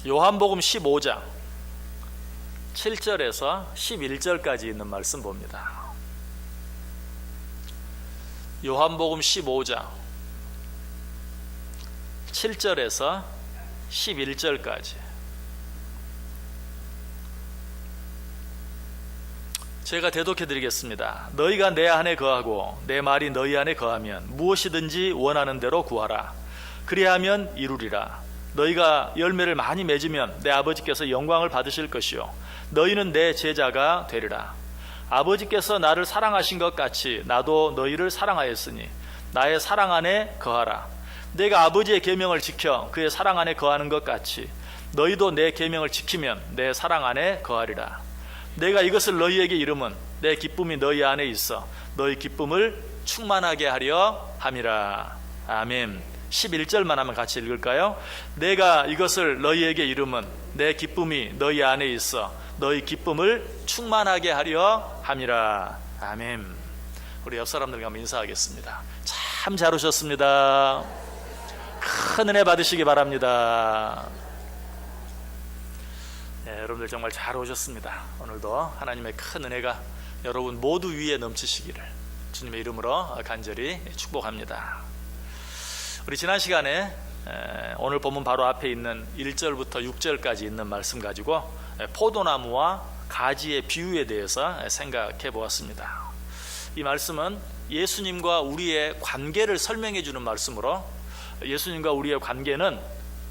요한복음 15장 7절에서 11절까지 있는 말씀 봅니다. 요한복음 15장 7절에서 11절까지. 제가 대독해 드리겠습니다. 너희가 내 안에 거하고 내 말이 너희 안에 거하면 무엇이든지 원하는 대로 구하라. 그리하면 이루리라. 너희가 열매를 많이 맺으면 내 아버지께서 영광을 받으실 것이요 너희는 내 제자가 되리라. 아버지께서 나를 사랑하신 것 같이 나도 너희를 사랑하였으니 나의 사랑 안에 거하라. 내가 아버지의 계명을 지켜 그의 사랑 안에 거하는 것 같이 너희도 내 계명을 지키면 내 사랑 안에 거하리라. 내가 이것을 너희에게 이름은 내 기쁨이 너희 안에 있어 너희 기쁨을 충만하게 하려 함이라. 아멘. 11절만 하면 같이 읽을까요? 내가 이것을 너희에게 이름은 내 기쁨이 너희 안에 있어 너희 기쁨을 충만하게 하려 함이라. 아멘. 우리 옆 사람들과 한번 인사하겠습니다. 참 잘 오셨습니다. 큰 은혜 받으시기 바랍니다. 네, 여러분들 정말 잘 오셨습니다. 오늘도 하나님의 큰 은혜가 여러분 모두 위에 넘치시기를 주님의 이름으로 간절히 축복합니다. 우리 지난 시간에 오늘 본문 바로 앞에 있는 1절부터 6절까지 있는 말씀 가지고 포도나무와 가지의 비유에 대해서 생각해 보았습니다. 이 말씀은 예수님과 우리의 관계를 설명해 주는 말씀으로 예수님과 우리의 관계는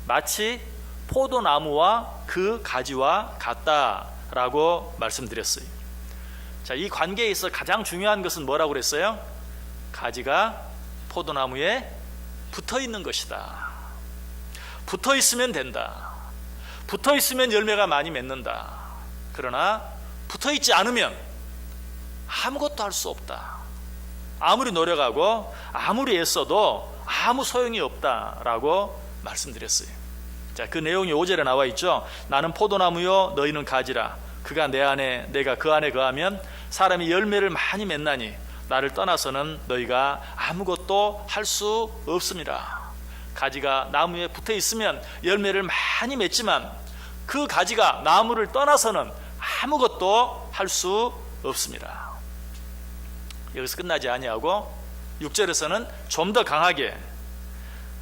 마치 포도나무와 그 가지와 같다라고 말씀드렸어요. 자, 이 관계에 있어 가장 중요한 것은 뭐라고 그랬어요? 가지가 포도나무에 붙어 있는 것이다. 붙어 있으면 된다. 붙어 있으면 열매가 많이 맺는다. 그러나 붙어 있지 않으면 아무것도 할 수 없다. 아무리 노력하고 아무리 애써도 아무 소용이 없다라고 말씀드렸어요. 자, 그 내용이 5절에 나와 있죠. 나는 포도나무요 너희는 가지라. 그가 내 안에 내가 그 안에 거하면 사람이 열매를 많이 맺나니 나를 떠나서는 너희가 아무것도 할 수 없습니다. 가지가 나무에 붙어 있으면 열매를 많이 맺지만 그 가지가 나무를 떠나서는 아무것도 할 수 없습니다. 여기서 끝나지 아니하고 6절에서는 좀 더 강하게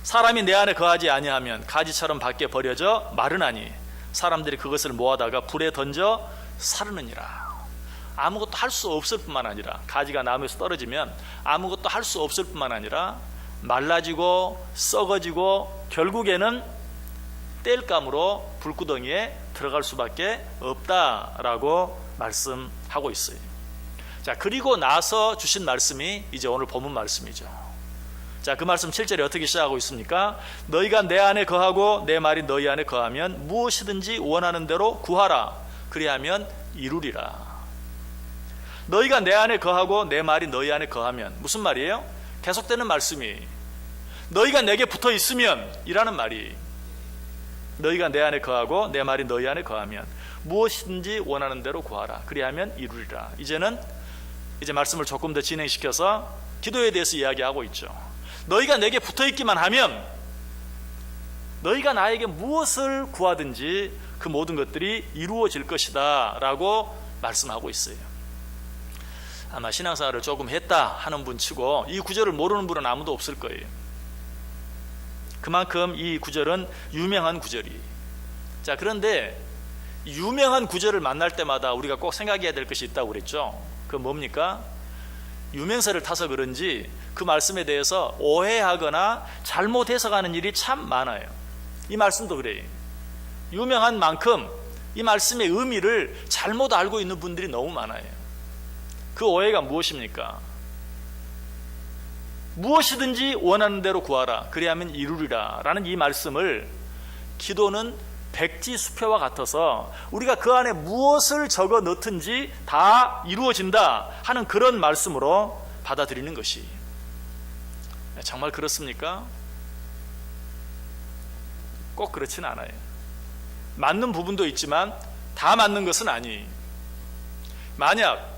사람이 내 안에 거하지 아니하면 가지처럼 밖에 버려져 마르나니 사람들이 그것을 모아다가 불에 던져 사르느니라. 아무것도 할 수 없을 뿐만 아니라 가지가 나무에서 떨어지면 아무것도 할 수 없을 뿐만 아니라 말라지고 썩어지고 결국에는 땔감으로 불구덩이에 들어갈 수밖에 없다라고 말씀하고 있어요. 자, 그리고 나서 주신 말씀이 이제 오늘 본문 말씀이죠. 자, 그 말씀 7절에 어떻게 시작하고 있습니까? 너희가 내 안에 거하고 내 말이 너희 안에 거하면 무엇이든지 원하는 대로 구하라. 그리하면 이루리라. 너희가 내 안에 거하고 내 말이 너희 안에 거하면 무슨 말이에요? 계속되는 말씀이 너희가 내게 붙어 있으면 이라는 말이 너희가 내 안에 거하고 내 말이 너희 안에 거하면 무엇이든지 원하는 대로 구하라. 그리하면 이루리라. 이제는 말씀을 조금 더 진행시켜서 기도에 대해서 이야기하고 있죠. 너희가 내게 붙어 있기만 하면 너희가 나에게 무엇을 구하든지 그 모든 것들이 이루어질 것이다 라고 말씀하고 있어요. 아마 신앙생활을 조금 했다 하는 분 치고 이 구절을 모르는 분은 아무도 없을 거예요. 그만큼 이 구절은 유명한 구절이. 자, 그런데 유명한 구절을 만날 때마다 우리가 꼭 생각해야 될 것이 있다고 그랬죠. 그건 뭡니까? 유명세를 타서 그런지 그 말씀에 대해서 오해하거나 잘못 해석하는 일이 참 많아요. 이 말씀도 그래요. 유명한 만큼 이 말씀의 의미를 잘못 알고 있는 분들이 너무 많아요. 그 오해가 무엇입니까? 무엇이든지 원하는 대로 구하라. 그리하면 이루리라 라는 이 말씀을 기도는 백지수표와 같아서 우리가 그 안에 무엇을 적어 넣든지 다 이루어진다 하는 그런 말씀으로 받아들이는 것이 정말 그렇습니까? 꼭 그렇지는 않아요. 맞는 부분도 있지만 다 맞는 것은 아니에요. 만약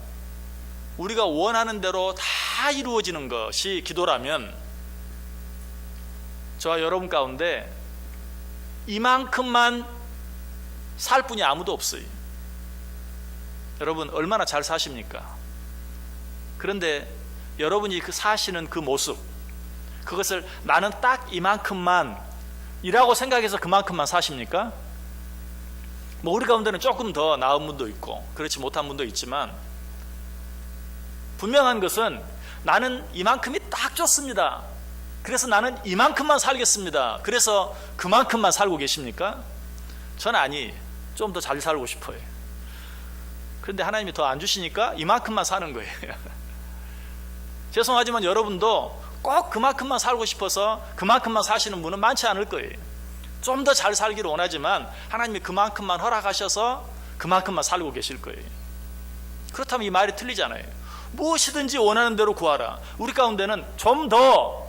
우리가 원하는 대로 다 이루어지는 것이 기도라면 저와 여러분 가운데 이만큼만 살 분이 아무도 없어요. 여러분 얼마나 잘 사십니까? 그런데 여러분이 그 사시는 그 모습, 그것을 나는 딱 이만큼만 이라고 생각해서 그만큼만 사십니까? 뭐 우리 가운데는 조금 더 나은 분도 있고 그렇지 못한 분도 있지만, 분명한 것은 나는 이만큼이 딱 좋습니다. 그래서 나는 이만큼만 살겠습니다. 그래서 그만큼만 살고 계십니까? 저는 아니, 좀 더 잘 살고 싶어요. 그런데 하나님이 더 안 주시니까 이만큼만 사는 거예요. 죄송하지만 여러분도 꼭 그만큼만 살고 싶어서 그만큼만 사시는 분은 많지 않을 거예요. 좀 더 잘 살기를 원하지만 하나님이 그만큼만 허락하셔서 그만큼만 살고 계실 거예요. 그렇다면 이 말이 틀리잖아요. 무엇이든지 원하는 대로 구하라. 우리 가운데는 좀 더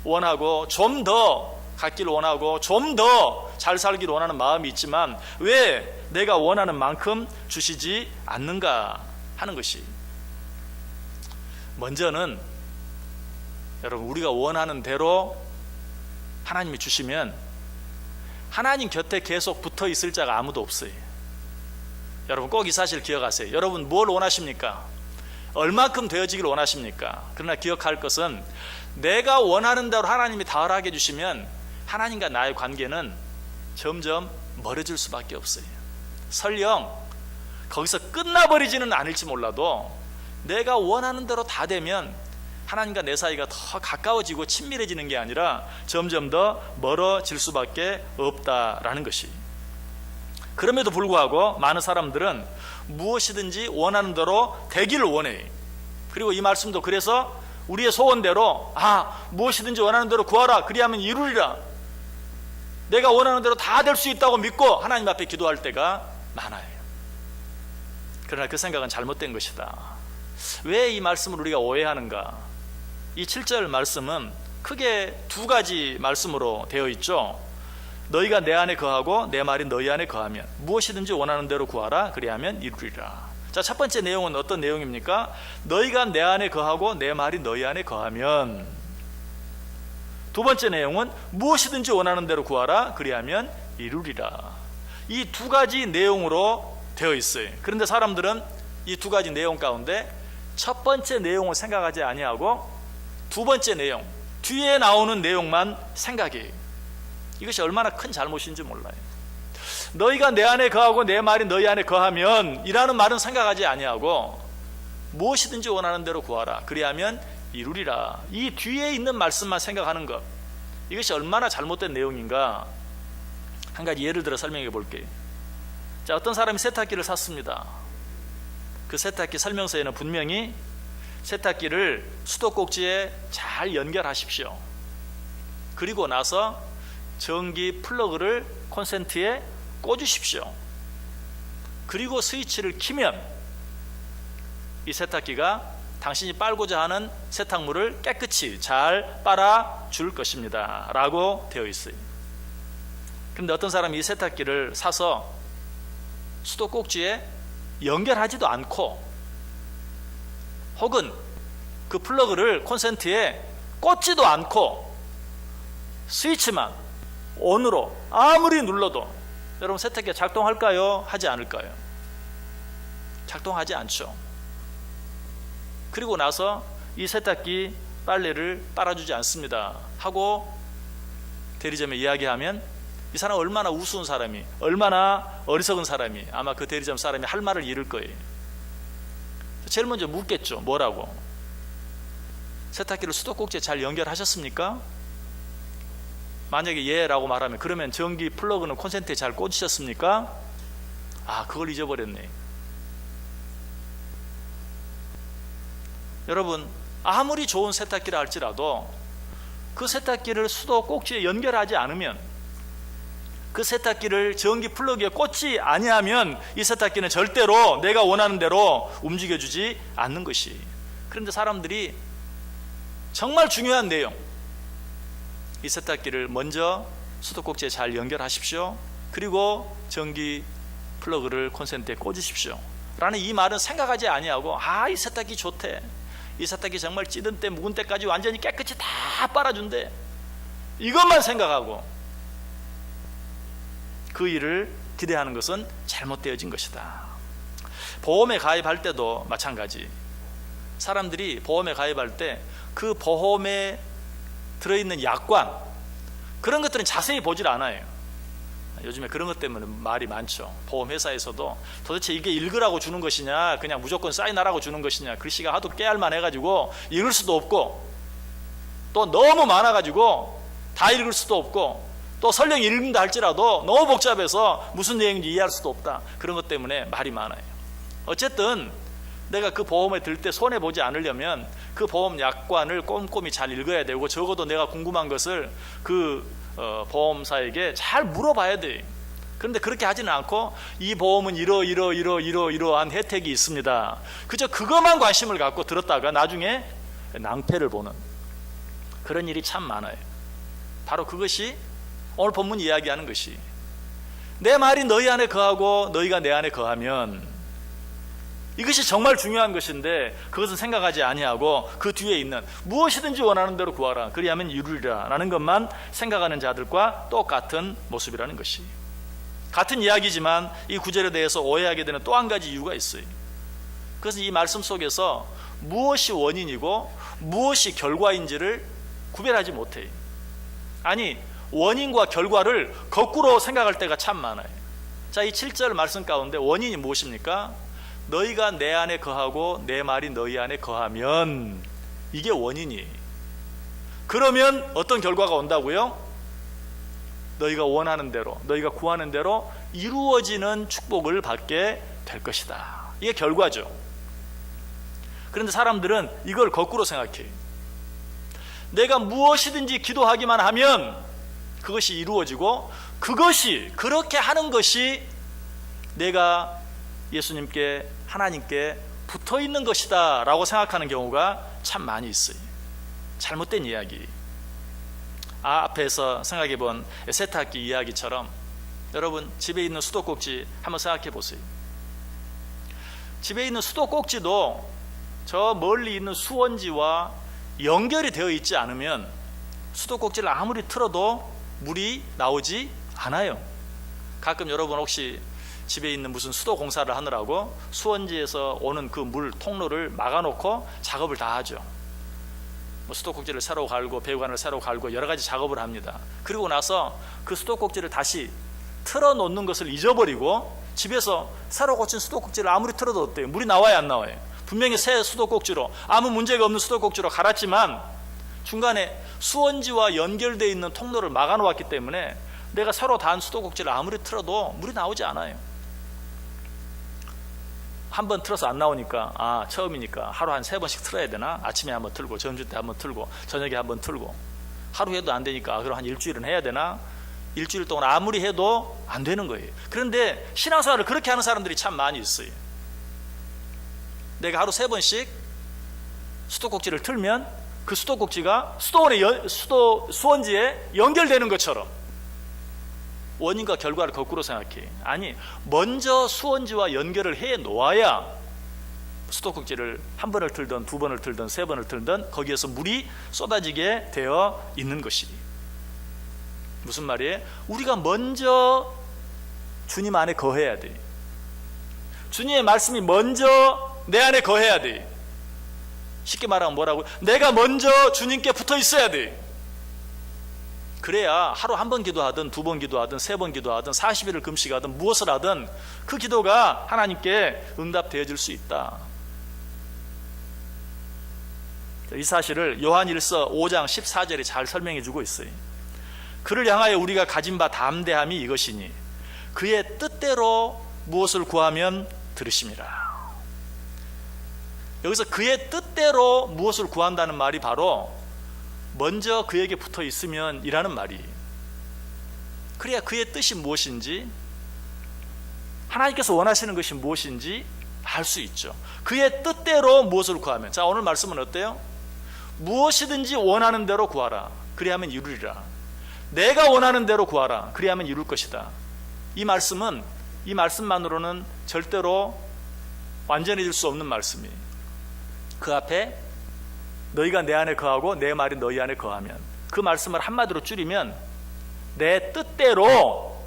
원하고 좀 더 갖기를 원하고 좀 더 잘 살기를 원하는 마음이 있지만 왜 내가 원하는 만큼 주시지 않는가 하는 것이, 먼저는 여러분 우리가 원하는 대로 하나님이 주시면 하나님 곁에 계속 붙어 있을 자가 아무도 없어요. 여러분 꼭 이 사실 기억하세요. 여러분 뭘 원하십니까? 얼만큼 되어지기를 원하십니까? 그러나 기억할 것은 내가 원하는 대로 하나님이 다 허락해 주시면 하나님과 나의 관계는 점점 멀어질 수밖에 없어요. 설령 거기서 끝나버리지는 않을지 몰라도 내가 원하는 대로 다 되면 하나님과 내 사이가 더 가까워지고 친밀해지는 게 아니라 점점 더 멀어질 수밖에 없다라는 것이, 그럼에도 불구하고 많은 사람들은 무엇이든지 원하는 대로 되기를 원해요. 그리고 이 말씀도 그래서 우리의 소원대로 무엇이든지 원하는 대로 구하라 그리하면 이루리라, 내가 원하는 대로 다 될 수 있다고 믿고 하나님 앞에 기도할 때가 많아요. 그러나 그 생각은 잘못된 것이다. 왜 이 말씀을 우리가 오해하는가? 이 7절 말씀은 크게 두 가지 말씀으로 되어 있죠. 너희가 내 안에 거하고 내 말이 너희 안에 거하면 무엇이든지 원하는 대로 구하라 그리하면 이루리라. 자, 첫 번째 내용은 어떤 내용입니까? 너희가 내 안에 거하고 내 말이 너희 안에 거하면. 두 번째 내용은 무엇이든지 원하는 대로 구하라 그리하면 이루리라. 이 두 가지 내용으로 되어 있어요. 그런데 사람들은 이 두 가지 내용 가운데 첫 번째 내용을 생각하지 아니하고 두 번째 내용, 뒤에 나오는 내용만 생각해요. 이것이 얼마나 큰 잘못인지 몰라요. 너희가 내 안에 거하고 내 말이 너희 안에 거하면 이라는 말은 생각하지 아니하고 무엇이든지 원하는 대로 구하라 그리하면 이루리라, 이 뒤에 있는 말씀만 생각하는 것, 이것이 얼마나 잘못된 내용인가 한 가지 예를 들어 설명해 볼게요. 자, 어떤 사람이 세탁기를 샀습니다. 그 세탁기 설명서에는 분명히 세탁기를 수도꼭지에 잘 연결하십시오. 그리고 나서 전기 플러그를 콘센트에 꽂으십시오. 그리고 스위치를 키면 이 세탁기가 당신이 빨고자 하는 세탁물을 깨끗이 잘 빨아줄 것입니다 라고 되어 있어요. 그런데 어떤 사람이 이 세탁기를 사서 수도꼭지에 연결하지도 않고 혹은 그 플러그를 콘센트에 꽂지도 않고 스위치만 온으로 아무리 눌러도 여러분 세탁기가 작동할까요? 하지 않을까요? 작동하지 않죠. 그리고 나서 이 세탁기 빨래를 빨아주지 않습니다 하고 대리점에 이야기하면 이 사람 얼마나 우스운 사람이, 얼마나 어리석은 사람이 아마 그 대리점 사람이 할 말을 잃을 거예요. 제일 먼저 묻겠죠. 뭐라고? 세탁기를 수도꼭지에 잘 연결하셨습니까? 만약에 예 라고 말하면 그러면 전기 플러그는 콘센트에 잘 꽂으셨습니까? 그걸 잊어버렸네. 여러분 아무리 좋은 세탁기라 할지라도 그 세탁기를 수도꼭지에 연결하지 않으면, 그 세탁기를 전기 플러그에 꽂지 아니하면 이 세탁기는 절대로 내가 원하는 대로 움직여주지 않는 것이. 그런데 사람들이 정말 중요한 내용, 이 세탁기를 먼저 수도꼭지에 잘 연결하십시오. 그리고 전기 플러그를 콘센트에 꽂으십시오 라는 이 말은 생각하지 아니하고 이 세탁기 좋대, 이 세탁기 정말 찌든 때 묵은 때까지 완전히 깨끗이 다 빨아준대, 이것만 생각하고 그 일을 기대하는 것은 잘못되어진 것이다. 보험에 가입할 때도 마찬가지. 사람들이 보험에 가입할 때 그 보험에 들어있는 약관, 그런 것들은 자세히 보질 않아요. 요즘에 그런 것 때문에 말이 많죠. 보험회사에서도 도대체 이게 읽으라고 주는 것이냐, 그냥 무조건 사인하라고 주는 것이냐, 글씨가 하도 깨알만 해가지고 읽을 수도 없고, 또 너무 많아가지고 다 읽을 수도 없고, 또 설령 읽는다 할지라도 너무 복잡해서 무슨 내용인지 이해할 수도 없다. 그런 것 때문에 말이 많아요. 어쨌든 내가 그 보험에 들 때 손해보지 않으려면 그 보험 약관을 꼼꼼히 잘 읽어야 되고, 적어도 내가 궁금한 것을 그 보험사에게 잘 물어봐야 돼. 그런데 그렇게 하지는 않고 이 보험은 이러한 혜택이 있습니다, 그저 그것만 관심을 갖고 들었다가 나중에 낭패를 보는 그런 일이 참 많아요. 바로 그것이 오늘 본문이 이야기하는 것이, 내 말이 너희 안에 거하고 너희가 내 안에 거하면, 이것이 정말 중요한 것인데 그것은 생각하지 아니하고 그 뒤에 있는 무엇이든지 원하는 대로 구하라 그리하면 이루리라 라는 것만 생각하는 자들과 똑같은 모습이라는 것이, 같은 이야기지만 이 구절에 대해서 오해하게 되는 또 한 가지 이유가 있어요. 그것은 이 말씀 속에서 무엇이 원인이고 무엇이 결과인지를 구별하지 못해요. 아니, 원인과 결과를 거꾸로 생각할 때가 참 많아요. 자, 이 7절 말씀 가운데 원인이 무엇입니까? 너희가 내 안에 거하고 내 말이 너희 안에 거하면, 이게 원인이. 그러면 어떤 결과가 온다고요? 너희가 원하는 대로, 너희가 구하는 대로 이루어지는 축복을 받게 될 것이다. 이게 결과죠. 그런데 사람들은 이걸 거꾸로 생각해요. 내가 무엇이든지 기도하기만 하면 그것이 이루어지고, 그것이, 그렇게 하는 것이 내가 예수님께, 하나님께 붙어 있는 것이다 라고 생각하는 경우가 참 많이 있어요. 잘못된 이야기. 앞에서 생각해 본 세탁기 이야기처럼 여러분 집에 있는 수도꼭지 한번 생각해 보세요. 집에 있는 수도꼭지도 저 멀리 있는 수원지와 연결이 되어 있지 않으면 수도꼭지를 아무리 틀어도 물이 나오지 않아요. 가끔 여러분 혹시 집에 있는 무슨 수도 공사를 하느라고 수원지에서 오는 그 물 통로를 막아놓고 작업을 다 하죠. 뭐 수도꼭지를 새로 갈고 배관을 새로 갈고 여러 가지 작업을 합니다. 그리고 나서 그 수도꼭지를 다시 틀어놓는 것을 잊어버리고 집에서 새로 고친 수도꼭지를 아무리 틀어도 어때요? 물이 나와요, 안 나와요? 분명히 새 수도꼭지로, 아무 문제가 없는 수도꼭지로 갈았지만 중간에 수원지와 연결되어 있는 통로를 막아놓았기 때문에 내가 새로 단 수도꼭지를 아무리 틀어도 물이 나오지 않아요. 한 번 틀어서 안 나오니까 처음이니까 하루 한 3번씩 틀어야 되나? 아침에 한번 틀고, 점심 때 한번 틀고, 저녁에 한번 틀고, 하루 해도 안 되니까 그럼 한 일주일은 해야 되나? 일주일 동안 아무리 해도 안 되는 거예요. 그런데 신앙생활을 그렇게 하는 사람들이 참 많이 있어요. 내가 하루 3번씩 수도꼭지를 틀면 그 수도꼭지가 수원지에 연결되는 것처럼 원인과 결과를 거꾸로 생각해. 아니, 먼저 수원지와 연결을 해 놓아야 수도꼭지를 한 번을 틀든 두 번을 틀든 세 번을 틀든 거기에서 물이 쏟아지게 되어 있는 것이. 무슨 말이에요? 우리가 먼저 주님 안에 거해야 돼. 주님의 말씀이 먼저 내 안에 거해야 돼. 쉽게 말하면 뭐라고? 내가 먼저 주님께 붙어 있어야 돼. 그래야 하루 한 번 기도하든 두 번 기도하든 세 번 기도하든 40일을 금식하든 무엇을 하든 그 기도가 하나님께 응답되어질 수 있다. 이 사실을 요한일서 5장 14절에 잘 설명해 주고 있어요. 그를 향하여 우리가 가진 바 담대함이 이것이니 그의 뜻대로 무엇을 구하면 들으심이라. 여기서 그의 뜻대로 무엇을 구한다는 말이 바로 먼저 그에게 붙어 있으면 이라는 말이에요. 그래야 그의 뜻이 무엇인지, 하나님께서 원하시는 것이 무엇인지 알 수 있죠. 그의 뜻대로 무엇을 구하면. 자, 오늘 말씀은 어때요? 무엇이든지 원하는 대로 구하라 그리하면 이루리라. 내가 원하는 대로 구하라 그리하면 이룰 것이다. 이 말씀은, 이 말씀만으로는 절대로 완전해질 수 없는 말씀이에요. 그 앞에 너희가 내 안에 거하고 내 말이 너희 안에 거하면, 그 말씀을 한마디로 줄이면 내 뜻대로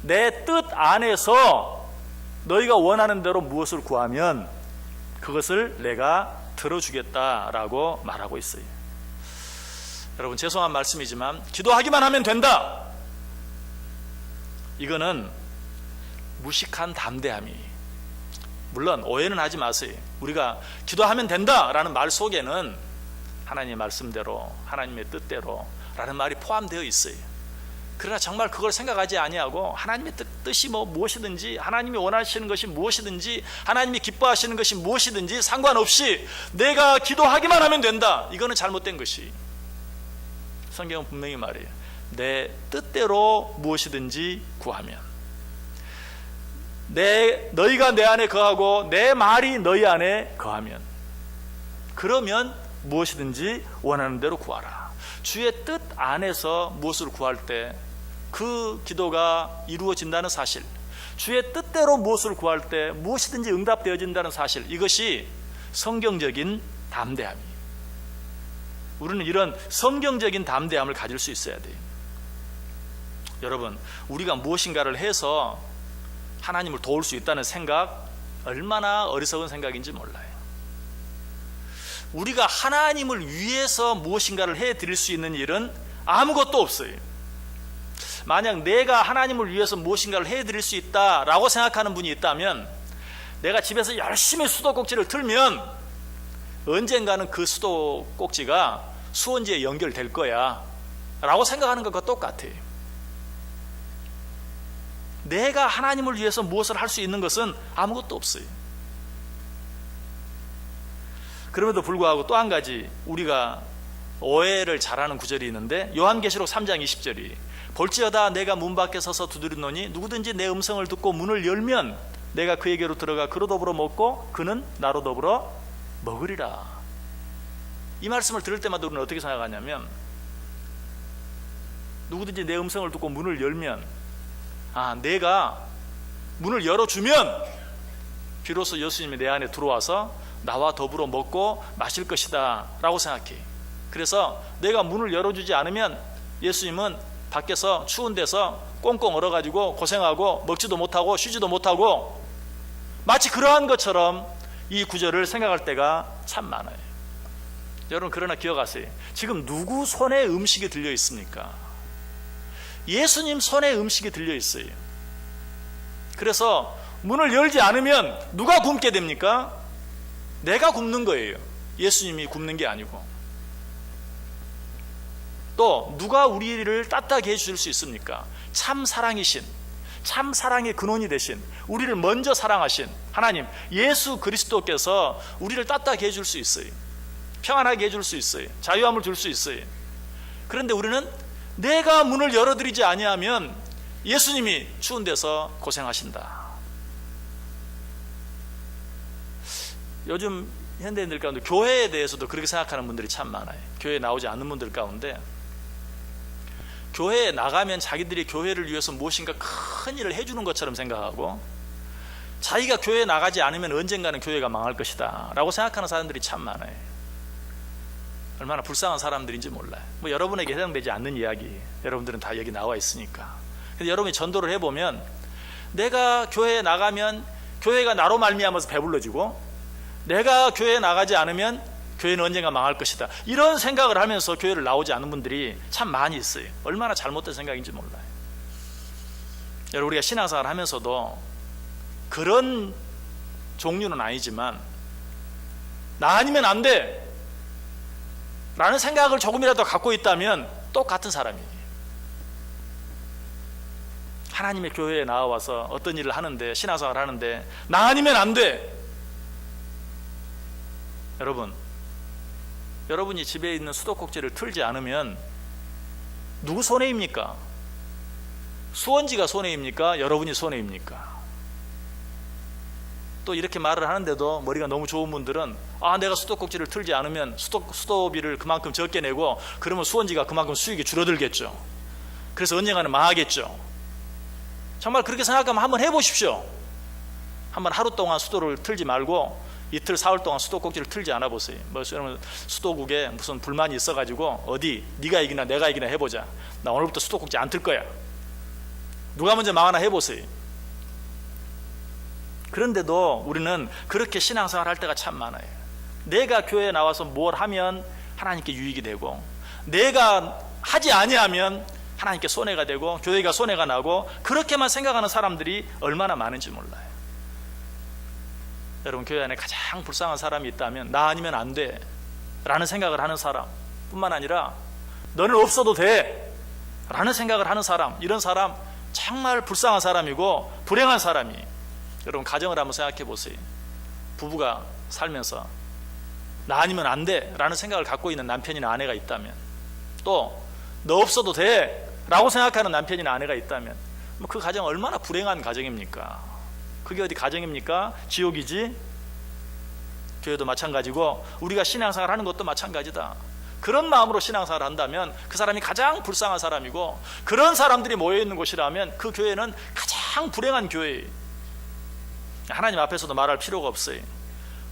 내 뜻 안에서 너희가 원하는 대로 무엇을 구하면 그것을 내가 들어주겠다라고 말하고 있어요. 여러분, 죄송한 말씀이지만 기도하기만 하면 된다, 이거는 무식한 담대함이, 물론 오해는 하지 마세요. 우리가 기도하면 된다라는 말 속에는 하나님의 말씀대로 하나님의 뜻대로 라는 말이 포함되어 있어요. 그러나 정말 그걸 생각하지 아니하고 하나님의 뜻이 무엇이든지, 하나님이 원하시는 것이 무엇이든지, 하나님이 기뻐하시는 것이 무엇이든지 상관없이 내가 기도하기만 하면 된다, 이거는 잘못된 것이, 성경은 분명히 말해요. 내 뜻대로 무엇이든지 구하면, 너희가 내 안에 거하고 내 말이 너희 안에 거하면, 그러면 무엇이든지 원하는 대로 구하라. 주의 뜻 안에서 무엇을 구할 때 그 기도가 이루어진다는 사실, 주의 뜻대로 무엇을 구할 때 무엇이든지 응답되어진다는 사실, 이것이 성경적인 담대함이에요. 우리는 이런 성경적인 담대함을 가질 수 있어야 돼요. 여러분, 우리가 무엇인가를 해서 하나님을 도울 수 있다는 생각, 얼마나 어리석은 생각인지 몰라요. 우리가 하나님을 위해서 무엇인가를 해드릴 수 있는 일은 아무것도 없어요. 만약 내가 하나님을 위해서 무엇인가를 해드릴 수 있다라고 생각하는 분이 있다면, 내가 집에서 열심히 수도꼭지를 틀면 언젠가는 그 수도꼭지가 수원지에 연결될 거야 라고 생각하는 것과 똑같아요. 내가 하나님을 위해서 무엇을 할 수 있는 것은 아무것도 없어요. 그럼에도 불구하고 또 한 가지 우리가 오해를 잘하는 구절이 있는데, 요한계시록 3장 20절이 볼지어다 내가 문 밖에 서서 두드리노니 누구든지 내 음성을 듣고 문을 열면 내가 그에게로 들어가 그로 더불어 먹고 그는 나로 더불어 먹으리라. 이 말씀을 들을 때마다 우리는 어떻게 생각하냐면, 누구든지 내 음성을 듣고 문을 열면, 내가 문을 열어주면 비로소 예수님이 내 안에 들어와서 나와 더불어 먹고 마실 것이다 라고 생각해. 그래서 내가 문을 열어주지 않으면 예수님은 밖에서 추운 데서 꽁꽁 얼어가지고 고생하고 먹지도 못하고 쉬지도 못하고, 마치 그러한 것처럼 이 구절을 생각할 때가 참 많아요. 여러분, 그러나 기억하세요. 지금 누구 손에 음식이 들려 있습니까? 예수님 손에 음식이 들려 있어요. 그래서 문을 열지 않으면 누가 굶게 됩니까? 내가 굶는 거예요. 예수님이 굶는 게 아니고. 또 누가 우리를 따뜻하게 해줄 수 있습니까? 참 사랑이신, 참 사랑의 근원이 되신, 우리를 먼저 사랑하신 하나님 예수 그리스도께서 우리를 따뜻하게 해줄 수 있어요. 평안하게 해줄 수 있어요. 자유함을 줄 수 있어요. 그런데 우리는 내가 문을 열어드리지 아니하면 예수님이 추운 데서 고생하신다. 요즘 현대인들 가운데 교회에 대해서도 그렇게 생각하는 분들이 참 많아요. 교회에 나오지 않는 분들 가운데 교회에 나가면 자기들이 교회를 위해서 무엇인가 큰 일을 해주는 것처럼 생각하고, 자기가 교회에 나가지 않으면 언젠가는 교회가 망할 것이다 라고 생각하는 사람들이 참 많아요. 얼마나 불쌍한 사람들인지 몰라요. 여러분에게 해당되지 않는 이야기, 여러분들은 다 여기 나와 있으니까. 근데 여러분이 전도를 해보면, 내가 교회에 나가면 교회가 나로 말미암아서 배불러지고, 내가 교회에 나가지 않으면 교회는 언젠가 망할 것이다, 이런 생각을 하면서 교회를 나오지 않는 분들이 참 많이 있어요. 얼마나 잘못된 생각인지 몰라요. 여러분, 우리가 신앙생활을 하면서도 그런 종류는 아니지만, 나 아니면 안 돼 라는 생각을 조금이라도 갖고 있다면 똑같은 사람이에요. 하나님의 교회에 나와서 어떤 일을 하는데, 신앙생활을 하는데 나 아니면 안 돼. 여러분이 집에 있는 수도꼭지를 틀지 않으면 누구 손해입니까? 수원지가 손해입니까? 여러분이 손해입니까? 또 이렇게 말을 하는데도 머리가 너무 좋은 분들은, 내가 수도꼭지를 틀지 않으면 수도비를 그만큼 적게 내고 그러면 수원지가 그만큼 수익이 줄어들겠죠. 그래서 언젠가는 망하겠죠. 정말 그렇게 생각하면 한번 해보십시오. 한번 하루 동안 수도를 틀지 말고 이틀 사흘 동안 수도꼭지를 틀지 않아 보세요. 여러분, 수도국에 무슨 불만이 있어가지고 어디 네가 이기나 내가 이기나 해보자. 나 오늘부터 수도꼭지 안 틀 거야. 누가 먼저 망하나 해보세요. 그런데도 우리는 그렇게 신앙생활 할 때가 참 많아요. 내가 교회에 나와서 뭘 하면 하나님께 유익이 되고, 내가 하지 아니하면 하나님께 손해가 되고 교회가 손해가 나고, 그렇게만 생각하는 사람들이 얼마나 많은지 몰라요. 여러분, 교회 안에 가장 불쌍한 사람이 있다면 나 아니면 안 돼 라는 생각을 하는 사람 뿐만 아니라 너는 없어도 돼 라는 생각을 하는 사람, 이런 사람 정말 불쌍한 사람이고 불행한 사람이. 여러분, 가정을 한번 생각해 보세요. 부부가 살면서 나 아니면 안 돼 라는 생각을 갖고 있는 남편이나 아내가 있다면, 또 너 없어도 돼 라고 생각하는 남편이나 아내가 있다면, 그 가정 얼마나 불행한 가정입니까? 그게 어디 가정입니까? 지옥이지. 교회도 마찬가지고 우리가 신앙생활 하는 것도 마찬가지다. 그런 마음으로 신앙생활 한다면 그 사람이 가장 불쌍한 사람이고, 그런 사람들이 모여있는 곳이라면 그 교회는 가장 불행한 교회예요. 하나님 앞에서도 말할 필요가 없어요.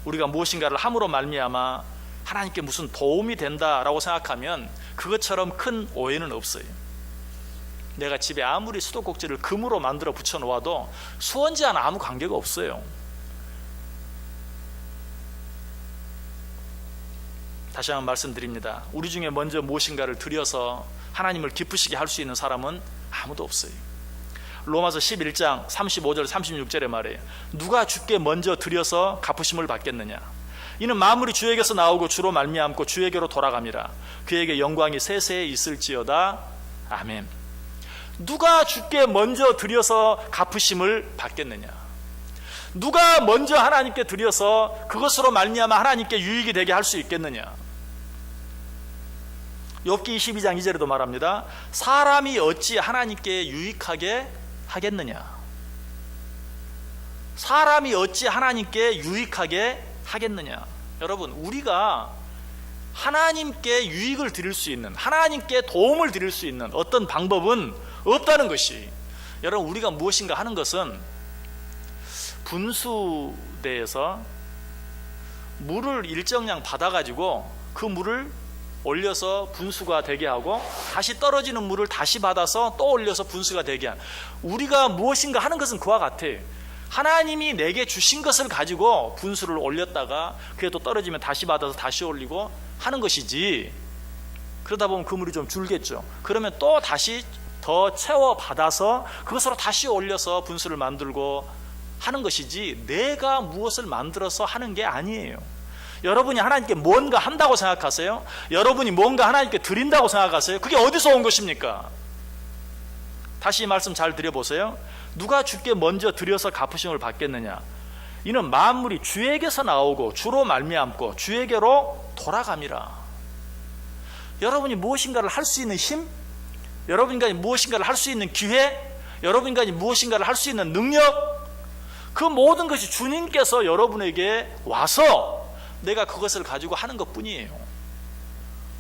우리가 무엇인가를 함으로 말미암아 하나님께 무슨 도움이 된다라고 생각하면 그것처럼 큰 오해는 없어요. 내가 집에 아무리 수도꼭지를 금으로 만들어 붙여 놓아도 수원지와는 아무 관계가 없어요. 다시 한번 말씀드립니다. 우리 중에 먼저 무엇인가를 드려서 하나님을 기쁘시게 할 수 있는 사람은 아무도 없어요. 로마서 11장 35절 36절에 말해요. 누가 주께 먼저 드려서 갚으심을 받겠느냐. 이는 만물이 주에게서 나오고 주로 말미암고 주에게로 돌아감이라. 그에게 영광이 세세에 있을지어다. 아멘. 누가 주께 먼저 드려서 갚으심을 받겠느냐. 누가 먼저 하나님께 드려서 그것으로 말미암아 하나님께 유익이 되게 할 수 있겠느냐. 욥기 22장 2절에도 말합니다. 사람이 어찌 하나님께 유익하게 하겠느냐. 사람이 어찌 하나님께 유익하게 하겠느냐. 여러분, 우리가 하나님께 유익을 드릴 수 있는, 하나님께 도움을 드릴 수 있는 어떤 방법은 없다는 것이, 여러분, 우리가 무엇인가 하는 것은 분수대에서 물을 일정량 받아가지고 그 물을 올려서 분수가 되게 하고, 다시 떨어지는 물을 다시 받아서 또 올려서 분수가 되게 한, 우리가 무엇인가 하는 것은 그와 같아요. 하나님이 내게 주신 것을 가지고 분수를 올렸다가 그게 또 떨어지면 다시 받아서 다시 올리고 하는 것이지, 그러다 보면 그 물이 좀 줄겠죠. 그러면 또 다시 더 채워 받아서 그것으로 다시 올려서 분수를 만들고 하는 것이지, 내가 무엇을 만들어서 하는 게 아니에요. 여러분이 하나님께 뭔가 한다고 생각하세요? 여러분이 뭔가 하나님께 드린다고 생각하세요? 그게 어디서 온 것입니까? 다시 이 말씀 잘 들여보세요. 누가 주께 먼저 드려서 갚으심을 받겠느냐. 이는 만물이 주에게서 나오고 주로 말미암고 주에게로 돌아감이라. 여러분이 무엇인가를 할 수 있는 힘, 여러분이 무엇인가를 할 수 있는 기회, 여러분이 무엇인가를 할 수 있는 능력, 그 모든 것이 주님께서 여러분에게 와서 내가 그것을 가지고 하는 것뿐이에요.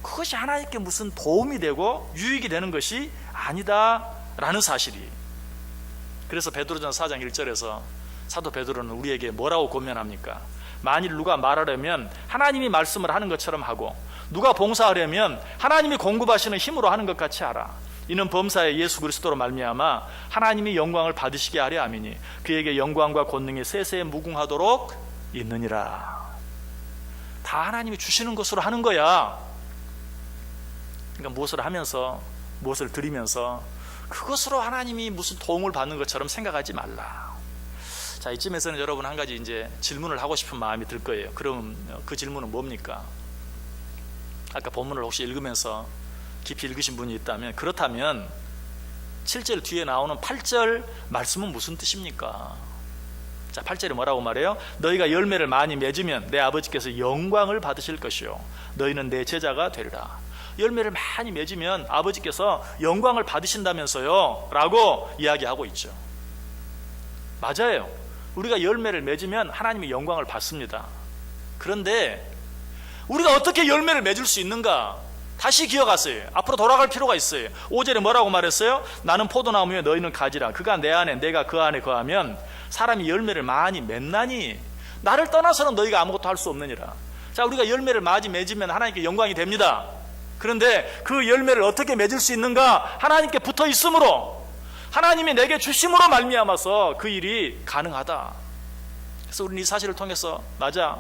그것이 하나님께 무슨 도움이 되고 유익이 되는 것이 아니다라는 사실이. 그래서 베드로전서 4장 1절에서 사도 베드로는 우리에게 뭐라고 권면합니까? 만일 누가 말하려면 하나님이 말씀을 하는 것처럼 하고, 누가 봉사하려면 하나님이 공급하시는 힘으로 하는 것 같이 하라. 이는 범사에 예수 그리스도로 말미암아 하나님이 영광을 받으시게 하려 함이니 그에게 영광과 권능이 세세에 무궁하도록 있느니라. 다 하나님이 주시는 것으로 하는 거야. 그러니까 무엇을 하면서, 무엇을 드리면서 그것으로 하나님이 무슨 도움을 받는 것처럼 생각하지 말라. 자, 이쯤에서는 여러분 한 가지 이제 질문을 하고 싶은 마음이 들 거예요. 그럼 그 질문은 뭡니까? 아까 본문을 혹시 읽으면서 깊이 읽으신 분이 있다면, 그렇다면 7절 뒤에 나오는 8절 말씀은 무슨 뜻입니까? 자, 8절에 뭐라고 말해요? 너희가 열매를 많이 맺으면 내 아버지께서 영광을 받으실 것이요 너희는 내 제자가 되리라. 열매를 많이 맺으면 아버지께서 영광을 받으신다면서요 라고 이야기하고 있죠. 맞아요. 우리가 열매를 맺으면 하나님이 영광을 받습니다. 그런데 우리가 어떻게 열매를 맺을 수 있는가? 다시 기억하세요. 앞으로 돌아갈 필요가 있어요. 5절에 뭐라고 말했어요? 나는 포도나무에 너희는 가지라. 그가 내 안에 내가 그 안에 거하면 사람이 열매를 많이 맺나니 나를 떠나서는 너희가 아무것도 할 수 없느니라. 자, 우리가 열매를 많이 맺으면 하나님께 영광이 됩니다. 그런데 그 열매를 어떻게 맺을 수 있는가? 하나님께 붙어 있으므로, 하나님이 내게 주심으로 말미암아서 그 일이 가능하다. 그래서 우리는 이 사실을 통해서 맞아,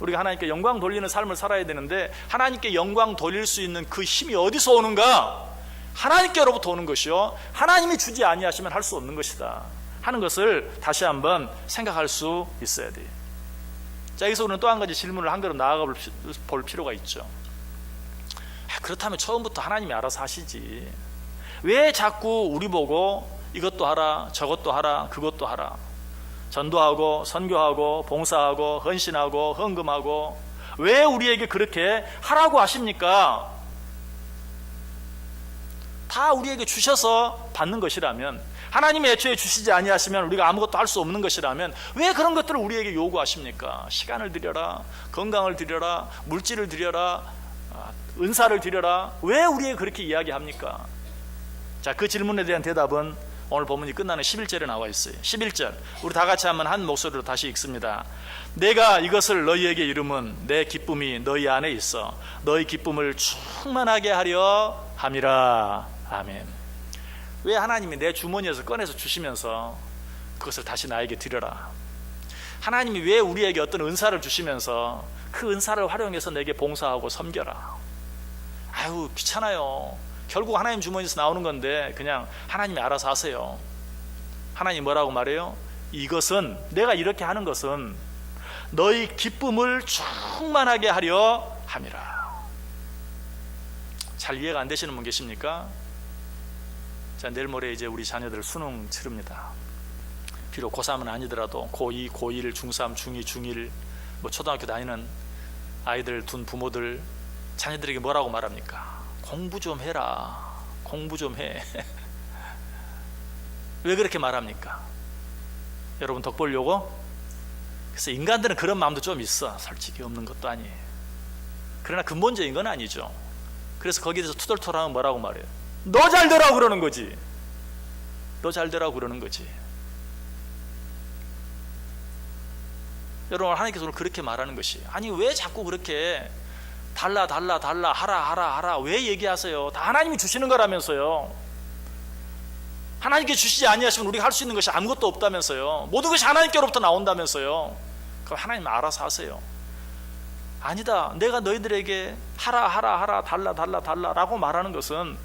우리가 하나님께 영광 돌리는 삶을 살아야 되는데 하나님께 영광 돌릴 수 있는 그 힘이 어디서 오는가? 하나님께로부터 오는 것이요, 하나님이 주지 아니하시면 할 수 없는 것이다 하는 것을 다시 한번 생각할 수 있어야 돼. 자, 여기서 우리는 또 한 가지 질문을 한 걸음 나아가 볼 필요가 있죠. 그렇다면 처음부터 하나님이 알아서 하시지, 왜 자꾸 우리 보고 이것도 하라 저것도 하라 그것도 하라, 전도하고 선교하고 봉사하고 헌신하고 헌금하고 왜 우리에게 그렇게 하라고 하십니까? 다 우리에게 주셔서 받는 것이라면, 하나님이 애초에 주시지 아니하시면 우리가 아무것도 할 수 없는 것이라면 왜 그런 것들을 우리에게 요구하십니까? 시간을 드려라, 건강을 드려라, 물질을 드려라, 은사를 드려라, 왜 우리에게 그렇게 이야기합니까? 자, 그 질문에 대한 대답은 오늘 본문이 끝나는 11절에 나와 있어요. 11절 우리 다 같이 한번 한 목소리로 다시 읽습니다. 내가 이것을 너희에게 이름은 내 기쁨이 너희 안에 있어 너희 기쁨을 충만하게 하려 함이라. 아멘. 왜 하나님이 내 주머니에서 꺼내서 주시면서 그것을 다시 나에게 드려라? 하나님이 왜 우리에게 어떤 은사를 주시면서 그 은사를 활용해서 내게 봉사하고 섬겨라? 아유, 귀찮아요. 결국 하나님 주머니에서 나오는 건데 그냥 하나님이 알아서 하세요. 하나님 뭐라고 말해요? 이것은, 내가 이렇게 하는 것은 너희 기쁨을 충만하게 하려 함이라. 잘 이해가 안 되시는 분 계십니까? 자, 내일 모레 이제 우리 자녀들 수능 치릅니다. 비록 고3은 아니더라도 고2, 고1, 중3, 중2, 중1 뭐 초등학교 다니는 아이들 둔 부모들 자녀들에게 뭐라고 말합니까? 공부 좀 해라, 공부 좀 해. 왜 그렇게 말합니까? 여러분 덕 보려고? 그래서 인간들은 그런 마음도 좀 있어. 솔직히 없는 것도 아니에요. 그러나 근본적인 건 아니죠. 그래서 거기에 대해서 투덜투덜하면 뭐라고 말해요? 너 잘 되라고 그러는 거지. 너 잘 되라고 그러는 거지. 여러분, 하나님께서 오늘 그렇게 말하는 것이, 아니 왜 자꾸 그렇게 달라 하라 왜 얘기하세요? 다 하나님이 주시는 거라면서요. 하나님께 주시지 아니하시면 우리가 할 수 있는 것이 아무것도 없다면서요. 모든 것이 하나님께로부터 나온다면서요. 그럼 하나님 알아서 하세요. 아니다, 내가 너희들에게 하라 달라라고 말하는 것은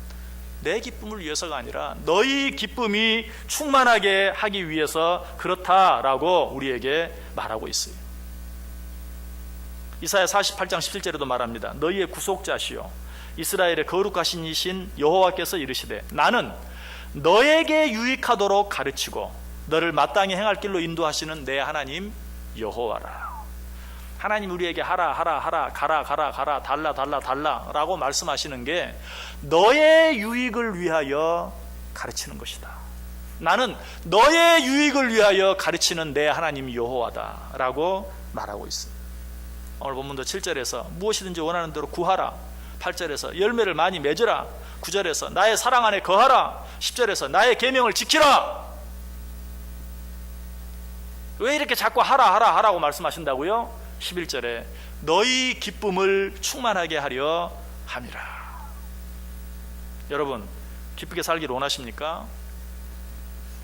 내 기쁨을 위해서가 아니라 너희 기쁨이 충만하게 하기 위해서 그렇다라고 우리에게 말하고 있어요. 이사야 48장 17절에도 말합니다. 너희의 구속자시요 이스라엘의 거룩하신 이신 여호와께서 이르시되 나는 너에게 유익하도록 가르치고 너를 마땅히 행할 길로 인도하시는 내 하나님 여호와라. 하나님 우리에게 하라 가라 달라라고 말씀하시는 게 너의 유익을 위하여 가르치는 것이다. 나는 너의 유익을 위하여 가르치는 내 하나님 여호와다 라고 말하고 있습니다. 오늘 본문도 7절에서 무엇이든지 원하는 대로 구하라, 8절에서 열매를 많이 맺으라, 9절에서 나의 사랑 안에 거하라, 10절에서 나의 계명을 지키라. 왜 이렇게 자꾸 하라고 말씀하신다고요? 11절에 너희 기쁨을 충만하게 하려 함이라. 여러분, 기쁘게 살기를 원하십니까?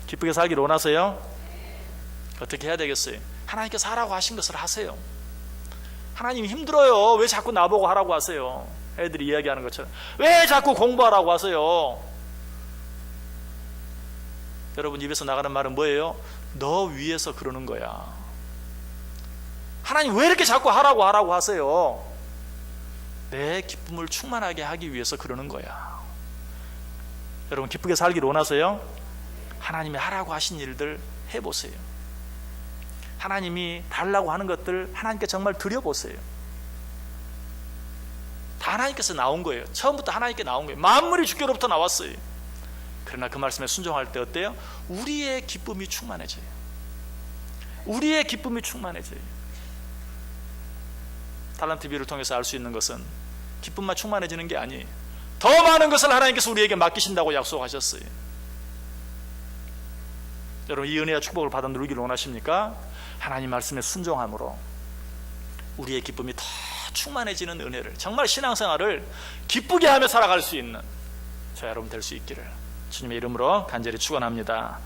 기쁘게 살기를 원하세요? 어떻게 해야 되겠어요? 하나님께서 하라고 하신 것을 하세요. 하나님 힘들어요. 왜 자꾸 나보고 하라고 하세요? 애들이 이야기하는 것처럼 왜 자꾸 공부하라고 하세요? 여러분 입에서 나가는 말은 뭐예요? 너 위해서 그러는 거야. 하나님 왜 이렇게 자꾸 하라고 하세요? 내 기쁨을 충만하게 하기 위해서 그러는 거야. 여러분 기쁘게 살기를 원하세요? 하나님이 하라고 하신 일들 해보세요. 하나님이 달라고 하는 것들 하나님께 정말 드려보세요. 다 하나님께서 나온 거예요. 처음부터 하나님께 나온 거예요. 만물이 주께로부터 나왔어요. 그러나 그 말씀에 순종할 때 어때요? 우리의 기쁨이 충만해져요. 우리의 기쁨이 충만해져요. 달란트 비유를 통해서 알 수 있는 것은 기쁨만 충만해지는 게 아니에요. 더 많은 것을 하나님께서 우리에게 맡기신다고 약속하셨어요. 여러분 이 은혜와 축복을 받아 누리기를 원하십니까? 하나님 말씀에 순종함으로 우리의 기쁨이 더 충만해지는 은혜를, 정말 신앙생활을 기쁘게 하며 살아갈 수 있는 저 여러분 될 수 있기를 주님의 이름으로 간절히 축원합니다.